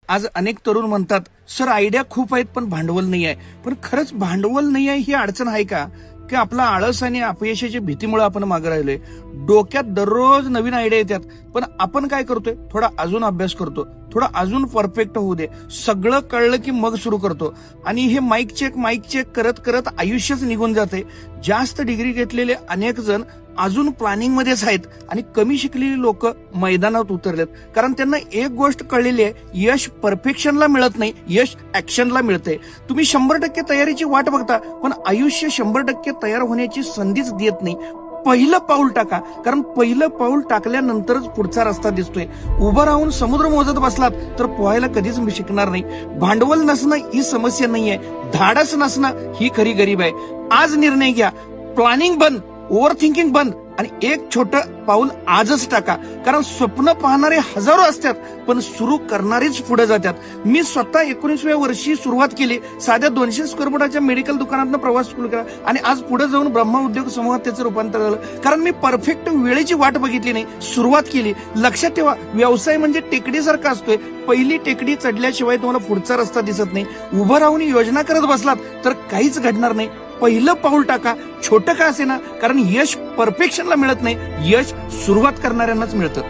आज अनेक तरुण म्हणतात, सर आयडिया खूप आहेत पण भांडवल नाही आहे. पण खरंच भांडवल नाही आहे ही अडचण आहे का? की आपला आळस आणि अपयशाच्या भीतीमुळे आपण मागे राहिलोय. डोक्यात दररोज नवीन आयडिया येतात, पण आपण काय करतोय? थोडा अजून अभ्यास करतो, थोडा अजून परफेक्ट होऊ दे, सगळं कळलं की मग सुरू करतो. आणि हे माईक चेक करत करत आयुष्यच निघून जाते. जास्त डिग्री घेतलेले अनेक जण अजून प्लॅनिंग मध्येच आहेत आणि कमी शिकलेली लोक मैदानात उतरलेत. कारण त्यांना एक गोष्ट कळलेली आहे, यश परफेक्शनला मिळत नाही, यश ऍक्शनला मिळते. तुम्ही 100% तयारीची वाट बघता, पण आयुष्य 100% तयार होण्याची संधीच देत नाही. पहिलं पाऊल टाका, कारण पहिलं पाऊल टाकल्यानंतरच पुढचा रस्ता दिसतोय. उभं राहून समुद्र मोजत बसलात तर पोहायला कधीच मी शिकणार नाही. भांडवल नसणं ही समस्या नाहीये, धाडस नसणं ही खरी गरीब आहे. आज निर्णय घ्या, प्लॅनिंग बंद, ओव्हर थिंकिंग बंद आणि एक छोटं पाऊल आजच टाका. कारण स्वप्न पाहणारे हजारो असतात, पण सुरू करणारेच पुढे जातात. मी स्वतः 19व्या वर्षी सुरुवात केली. साध्या 200 स्क्वेअर फुटाच्या मेडिकल दुकानातनं प्रवास सुरू केला आणि आज पुढे जाऊन ब्रह्मा उद्योग समूहात त्याचं रूपांतर झालं. कारण मी परफेक्ट वेळेची वाट बघितली नाही, सुरुवात केली. लक्षात ठेवा, व्यवसाय म्हणजे टेकडीसारखा असतोय. पहिली टेकडी चढल्याशिवाय तुम्हाला पुढचा रस्ता दिसत नाही. उभं राहून योजना करत बसलात तर काहीच घडणार नाही. पहिलं पाऊल टाका, छोटं का असेना, कारण यश परफेक्शनला मिळत नाही, यश सुरुवात करणाऱ्यांनाच मिळतं.